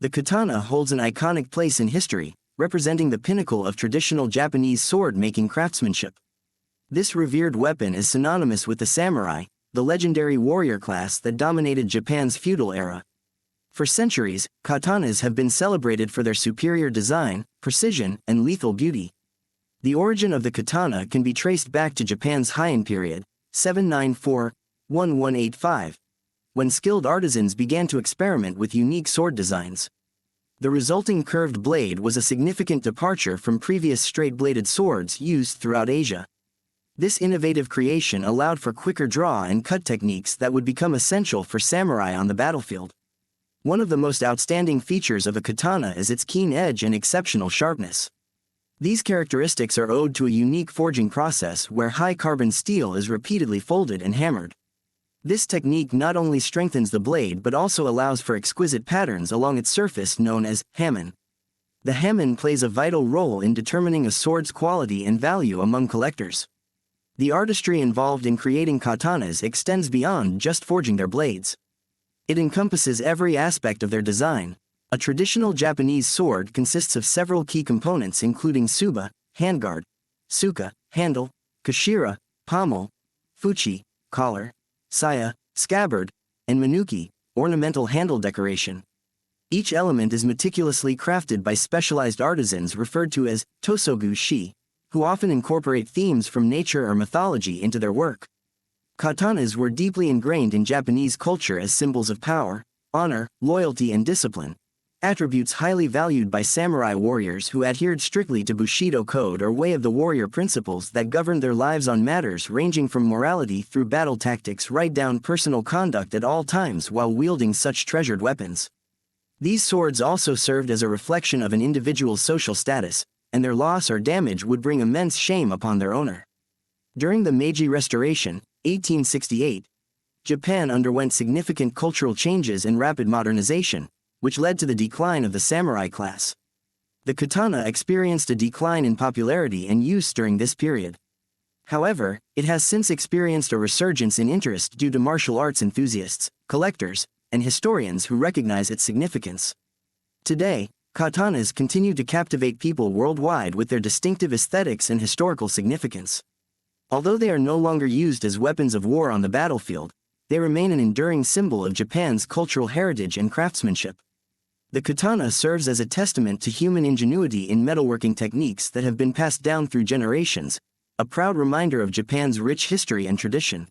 The katana holds an iconic place in history, representing the pinnacle of traditional Japanese sword-making craftsmanship. This revered weapon is synonymous with the samurai, the legendary warrior class that dominated Japan's feudal era. For centuries, katanas have been celebrated for their superior design, precision, and lethal beauty. The origin of the katana can be traced back to Japan's Heian period, 794–1185, when skilled artisans began to experiment with unique sword designs. The resulting curved blade was a significant departure from previous straight-bladed swords used throughout Asia. This innovative creation allowed for quicker draw and cut techniques that would become essential for samurai on the battlefield. One of the most outstanding features of a katana is its keen edge and exceptional sharpness. These characteristics are owed to a unique forging process where high-carbon steel is repeatedly folded and hammered. This technique not only strengthens the blade but also allows for exquisite patterns along its surface known as hamon. The hamon plays a vital role in determining a sword's quality and value among collectors. The artistry involved in creating katanas extends beyond just forging their blades. It encompasses every aspect of their design. A traditional Japanese sword consists of several key components including tsuba, handguard, suka, handle, kashira, pommel, fuchi, collar, saya, scabbard, and manuki, ornamental handle decoration. Each element is meticulously crafted by specialized artisans referred to as tosogu-shi, who often incorporate themes from nature or mythology into their work. Katanas were deeply ingrained in Japanese culture as symbols of power, honor, loyalty, and discipline, attributes highly valued by samurai warriors who adhered strictly to Bushido code or way of the warrior principles that governed their lives on matters ranging from morality through battle tactics right down personal conduct at all times while wielding such treasured weapons. These swords also served as a reflection of an individual's social status, and their loss or damage would bring immense shame upon their owner. During the Meiji Restoration, 1868, Japan underwent significant cultural changes and rapid modernization, which led to the decline of the samurai class. The katana experienced a decline in popularity and use during this period. However, it has since experienced a resurgence in interest due to martial arts enthusiasts, collectors, and historians who recognize its significance. Today, katanas continue to captivate people worldwide with their distinctive aesthetics and historical significance. Although they are no longer used as weapons of war on the battlefield, they remain an enduring symbol of Japan's cultural heritage and craftsmanship. The katana serves as a testament to human ingenuity in metalworking techniques that have been passed down through generations, a proud reminder of Japan's rich history and tradition.